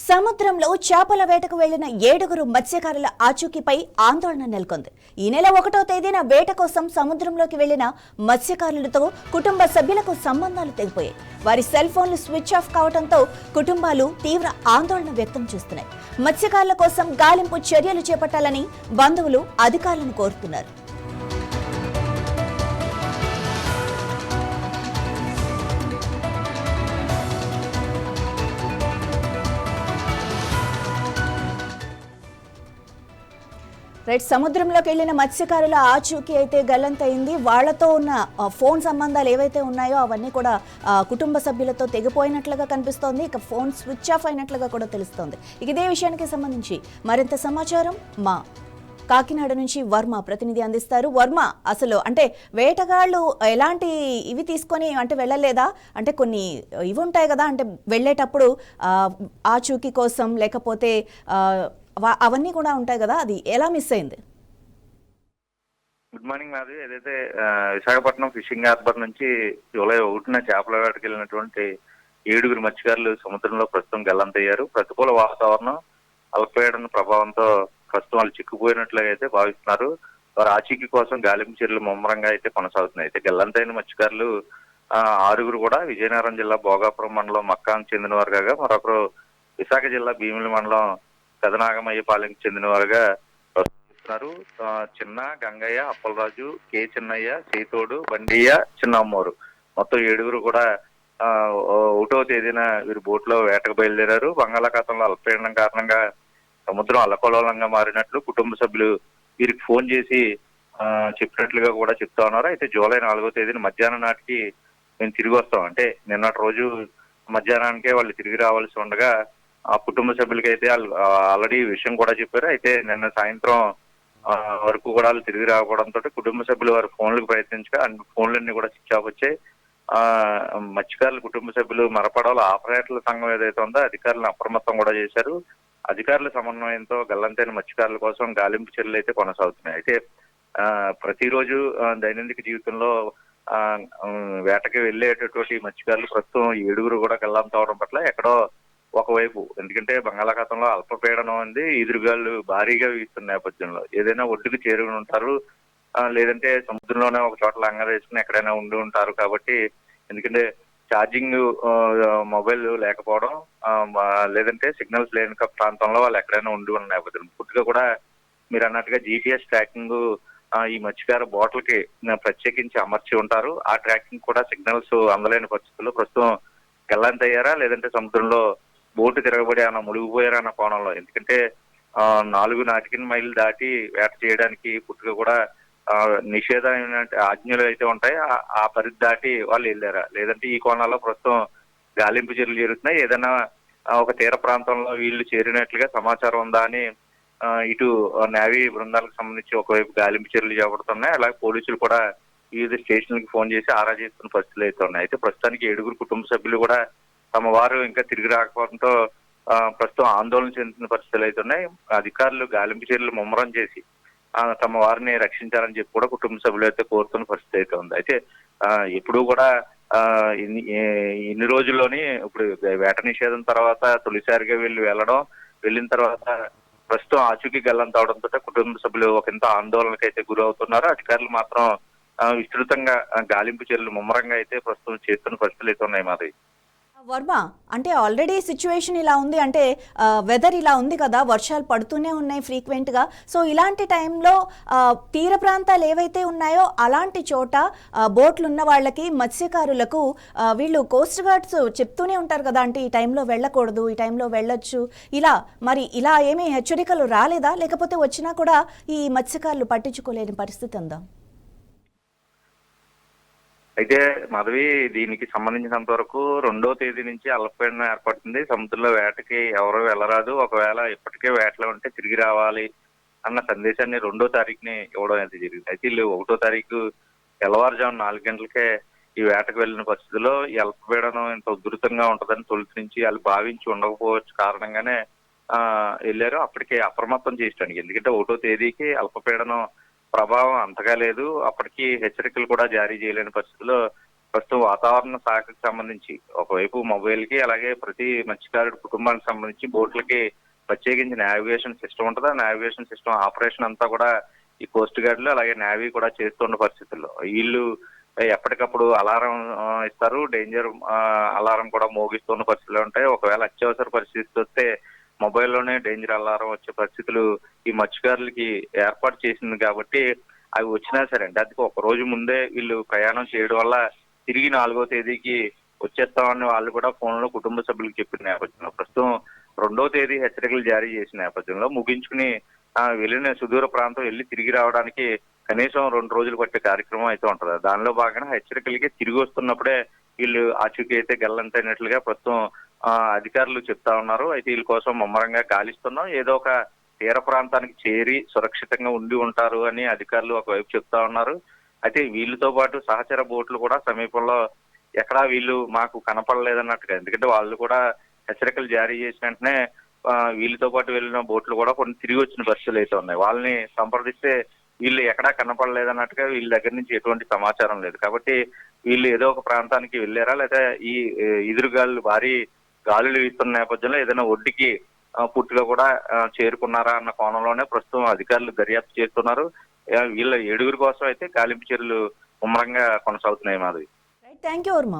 సముద్రంలో చేపల వేటకు వెళ్లిన 7 మత్స్యకారుల ఆచూకీపై ఆందోళన నెలకొంది. ఈ నెల 1వ తేదీన వేట కోసం సముద్రంలోకి వెళ్లిన మత్స్యకారులతో కుటుంబ సభ్యులకు సంబంధాలు తెగిపోయాయి. వారి సెల్ ఫోన్లు స్విచ్ ఆఫ్ కావడంతో కుటుంబాలు తీవ్ర ఆందోళన వ్యక్తం చేస్తున్నాయి. మత్స్యకారుల కోసం గాలింపు చర్యలు చేపట్టాలని బంధువులు అధికారులను కోరుతున్నారు. సముద్రంలోకి వెళ్లిన మత్స్యకారుల ఆచూకీ అయితే గల్లంతైంది. వాళ్లతో ఉన్న ఫోన్ సంబంధాలు ఏవైతే ఉన్నాయో అవన్నీ కూడా కుటుంబ సభ్యులతో తెగిపోయినట్లుగా కనిపిస్తోంది. ఇక ఫోన్ స్విచ్ ఆఫ్ అయినట్లుగా కూడా తెలుస్తోంది. ఇదే విషయానికి సంబంధించి మరింత సమాచారం మా కాకినాడ నుంచి వర్మ ప్రతినిధి అందిస్తారు. వర్మ, అసలు అంటే వేటగాళ్ళు ఎలాంటి ఇవి తీసుకొని అంటే వెళ్ళలేదా? అంటే కొన్ని ఇవి ఉంటాయి కదా, అంటే వెళ్ళేటప్పుడు ఆచూకీ కోసం లేకపోతే అవన్నీ కూడా ఉంటాయి కదా, అది ఎలా మిస్ అయింది? గుడ్ మార్నింగ్ మాది. ఏదైతే విశాఖపట్నం ఫిషింగ్ హార్బర్ నుంచి జూలై 1న చేపల వేటకి వెళ్ళినటువంటి 7 మత్స్యకారులు సముద్రంలో ప్రస్తుతం గల్లంతయ్యారు. ప్రతికూల వాతావరణం, అల్పపీడన ప్రభావంతో ప్రస్తుతం వాళ్ళు చిక్కుపోయినట్లుగా అయితే భావిస్తున్నారు. వారి ఆచూకీ కోసం గాలింపు చర్యలు ముమ్మరంగా అయితే కొనసాగుతున్నాయి. అయితే గల్లంతైన మత్స్యకారులు 6 కూడా విజయనగరం జిల్లా భోగాపురం మండలం మక్కానికి చెందిన వారు కాగా, మరొకరు విశాఖ జిల్లా భీమిలి మండలం పెదనాగమయ్యపాలెంకి చెందిన వారుగా ప్రస్తుతిస్తున్నారు. చిన్న, గంగయ్య, అప్పలరాజు, కే చిన్నయ్య, సీతోడు, బండియ్య, చిన్నమ్మోరు మొత్తం 7 కూడా 1వ తేదీన వీరు బోట్లో వేటకు బయలుదేరారు. బంగాళాఖాతంలో అల్పపీడనం కారణంగా సముద్రం అల్లకల్లోలంగా మారినట్లు కుటుంబ సభ్యులు వీరికి ఫోన్ చేసి చెప్పినట్లుగా కూడా చెప్తా ఉన్నారు. అయితే జూలై 4వ తేదీన మధ్యాహ్నం నాటికి మేము తిరిగి వస్తాం, అంటే నిన్నటి రోజు మధ్యాహ్నానికే వాళ్ళు తిరిగి రావాల్సి ఉండగా ఆ కుటుంబ సభ్యులకి అయితే ఆల్రెడీ విషయం కూడా చెప్పారు. అయితే నిన్న సాయంత్రం వరకు కూడా వాళ్ళు తిరిగి రాకపోవడంతో కుటుంబ సభ్యులు వారి ఫోన్లకు ప్రయత్నించగా అన్ని ఫోన్లన్నీ కూడా స్విచ్ ఆఫ్ వచ్చాయి. మత్స్యకారుల కుటుంబ సభ్యులు మరపడవల ఆపరేటర్ల సంఘం ఏదైతే ఉందో అధికారులను అప్రమత్తం కూడా చేశారు. అధికారుల సమన్వయంతో గల్లంతైన మత్స్యకారుల కోసం గాలింపు చర్యలు అయితే కొనసాగుతున్నాయి. అయితే ప్రతిరోజు దైనందిక జీవితంలో వేటకి వెళ్ళేటటువంటి మత్స్యకారులు ప్రస్తుతం 7 కూడా గల్లంత అవడం పట్ల ఎక్కడో ఒకవైపు, ఎందుకంటే బంగాళాఖాతంలో అల్పపీడనం ఉంది, ఎదురుగాళ్ళు భారీగా వీస్తున్న నేపథ్యంలో ఏదైనా ఒడ్డుకు చేరుకుని ఉంటారు, లేదంటే సముద్రంలోనే ఒక చోట లంగర్ వేసుకుని ఎక్కడైనా ఉండి ఉంటారు. కాబట్టి ఎందుకంటే ఛార్జింగ్ మొబైల్ లేకపోవడం, లేదంటే సిగ్నల్స్ లేని ప్రాంతంలో వాళ్ళు ఎక్కడైనా ఉండి ఉన్న నేపథ్యం పూర్తిగా కూడా మీరు అన్నట్టుగా GPS ట్రాకింగ్ ఈ మత్స్యకార బోట్లకి ప్రత్యేకించి అమర్చి ఉంటారు. ఆ ట్రాకింగ్ కూడా సిగ్నల్స్ అందలేని పరిస్థితుల్లో ప్రస్తుతం గల్లంతయ్యారా, లేదంటే సముద్రంలో బోటు తిరగబడి అన్న మునిగిపోయారా అన్న కోణంలో, ఎందుకంటే 4 నాటికల్ మైళ్ళు దాటి వేట చేయడానికి పూర్తిగా కూడా నిషేధమైన ఆజ్ఞలు అయితే ఉంటాయి, ఆ పరిధి దాటి వాళ్ళు వెళ్ళారా, లేదంటే ఈ కోణాల్లో ప్రస్తుతం గాలింపు చర్యలు జరుగుతున్నాయి. ఏదైనా ఒక తీర ప్రాంతంలో వీళ్ళు చేరినట్లుగా సమాచారం ఉందా అని ఇటు నేవీ బృందాలకు సంబంధించి ఒకవైపు గాలింపు చర్యలు చేపడుతున్నాయి. అలాగే పోలీసులు కూడా వివిధ స్టేషన్లకు ఫోన్ చేసి ఆరా చేస్తున్న పరిస్థితులు అయితే ఉన్నాయి. అయితే ప్రస్తుతానికి 7 కుటుంబ సభ్యులు కూడా తమ వారు ఇంకా తిరిగి రాకపోవడంతో ప్రస్తుతం ఆందోళన చెందుతున్న పరిస్థితులు అయితే ఉన్నాయి. అధికారులు గాలింపు చర్యలు ముమ్మరం చేసి తమ వారిని రక్షించాలని చెప్పి కూడా కుటుంబ సభ్యులు అయితే కోరుతున్న పరిస్థితి అయితే ఉంది. అయితే ఎప్పుడూ కూడా ఇన్ని రోజుల్లోని ఇప్పుడు వేట నిషేధం తర్వాత తొలిసారిగా వెళ్ళిన తర్వాత ప్రస్తుతం ఆచూకీ గల్లంత అవడంతో కుటుంబ సభ్యులు ఒకంత ఆందోళనకు అయితే గురవుతున్నారు. అధికారులు మాత్రం విస్తృతంగా గాలింపు చర్యలు ముమ్మరంగా అయితే ప్రస్తుతం చేస్తున్న పరిస్థితులు అయితే ఉన్నాయి. మాది వర్మ, అంటే ఆల్రెడీ సిచ్యువేషన్ ఇలా ఉంది, అంటే వెదర్ ఇలా ఉంది కదా, వర్షాలు పడుతూనే ఉన్నాయి ఫ్రీక్వెంట్గా. సో ఇలాంటి టైంలో తీర ప్రాంతాలు ఏవైతే ఉన్నాయో అలాంటి చోట బోట్లు ఉన్న వాళ్ళకి, మత్స్యకారులకు వీళ్ళు కోస్ట్ గార్డ్స్ చెప్తూనే ఉంటారు కదా, అంటే ఈ టైంలో వెళ్ళకూడదు, ఈ టైంలో వెళ్ళొచ్చు, ఇలా ఏమీ హెచ్చరికలు రాలేదా? లేకపోతే వచ్చినా కూడా ఈ మత్స్యకారులు పట్టించుకోలేని పరిస్థితి ఉందా? అయితే మాధవి, దీనికి సంబంధించినంత వరకు 2వ తేదీ నుంచి అల్పపీడనం ఏర్పడుతుంది. సముద్రంలో వేటకి ఎవరు వెళ్ళరాదు, ఒకవేళ ఇప్పటికే వేటలో ఉంటే తిరిగి రావాలి అన్న సందేశాన్ని 2వ తారీఖుని ఇవ్వడం అయితే జరిగింది. అయితే వీళ్ళు 1వ తారీఖు తెల్లవారుజాము 4 గంటలకే ఈ వేటకు వెళ్ళిన పరిస్థితుల్లో ఈ అల్పపీడనం ఇంత ఉధృతంగా ఉంటుందని తొలుత నుంచి వాళ్ళు భావించి ఉండకపోవచ్చు కారణంగానే వెళ్ళారు. అప్పటికే అప్రమత్తం చేయడానికి, ఎందుకంటే 1వ తేదీకి అల్పపీడనం ప్రభావం అంతగా లేదు, అప్పటికి హెచ్చరికలు కూడా జారీ చేయలేని పరిస్థితుల్లో ప్రస్తుతం వాతావరణ శాఖకు సంబంధించి ఒకవైపు మొబైల్ కి, అలాగే ప్రతి మత్స్యకారుడి కుటుంబానికి సంబంధించి బోట్లకి ప్రత్యేకించి నావిగేషన్ సిస్టమ్ ఉంటుంది. ఆ నావిగేషన్ సిస్టమ్ ఆపరేషన్ అంతా కూడా ఈ కోస్ట్ గార్డులు అలాగే నేవీ కూడా చేస్తున్న పరిస్థితుల్లో వీళ్ళు ఎప్పటికప్పుడు అలారం ఇస్తారు. డేంజర్ అలారం కూడా మోగిస్తున్న పరిస్థితులు ఉంటాయి. ఒకవేళ అత్యవసర పరిస్థితి వస్తే మొబైల్లోనే డేంజర్ అలారం వచ్చే పరిస్థితులు ఈ మత్స్యకారులకి ఏర్పాటు చేసింది కాబట్టి అవి వచ్చినా సరే అంటే అది ఒక రోజు ముందే వీళ్ళు ప్రయాణం చేయడం వల్ల తిరిగి 4వ తేదీకి వచ్చేస్తామని వాళ్ళు కూడా ఫోన్లో కుటుంబ సభ్యులకు చెప్పిన నేపథ్యంలో ప్రస్తుతం 2వ తేదీ హెచ్చరికలు జారీ చేసిన నేపథ్యంలో ముగించుకుని వెళ్ళిన సుదూర ప్రాంతం వెళ్ళి తిరిగి రావడానికి కనీసం 2 రోజులు పట్టే కార్యక్రమం అయితే ఉంటది. దానిలో భాగంగా హెచ్చరికలకి తిరిగి వస్తున్నప్పుడే వీళ్ళు ఆచూకీ అయితే గల్లంతైనట్లుగా ప్రస్తుతం అధికారులు చెప్తా ఉన్నారు. అయితే వీళ్ళ కోసం ముమ్మరంగా గాలిస్తున్నాం, ఏదో ఒక తీర ప్రాంతానికి చేరి సురక్షితంగా ఉండి ఉంటారు అని అధికారులు ఒకవైపు చెప్తా ఉన్నారు. అయితే వీళ్ళతో పాటు సహచర బోట్లు కూడా సమీపంలో ఎక్కడా వీళ్ళు మాకు కనపడలేదన్నట్టుగా, ఎందుకంటే వాళ్ళు కూడా హెచ్చరికలు జారీ చేసిన వెంటనే వీళ్ళతో పాటు వెళ్ళిన బోట్లు కూడా కొన్ని తిరిగి వచ్చిన పరిస్థితులు అయితే ఉన్నాయి. వాళ్ళని సంప్రదిస్తే వీళ్ళు ఎక్కడా కనపడలేదన్నట్టుగా వీళ్ళ దగ్గర నుంచి ఎటువంటి సమాచారం లేదు. కాబట్టి వీళ్ళు ఏదో ఒక ప్రాంతానికి వెళ్ళారా, లేదా ఈ ఎదురుగాలు భారీ గాలులు వీస్తున్న నేపథ్యంలో ఏదైనా ఒడ్డుకి పూర్తిగా కూడా చేరుకున్నారా అన్న కోణంలోనే ప్రస్తుతం అధికారులు దర్యాప్తు చేస్తున్నారు. వీళ్ళ 7 కోసం అయితే గాలింపు చర్యలు ముమ్మరంగా కొనసాగుతున్నాయి. మాధవి. Thank you Varma.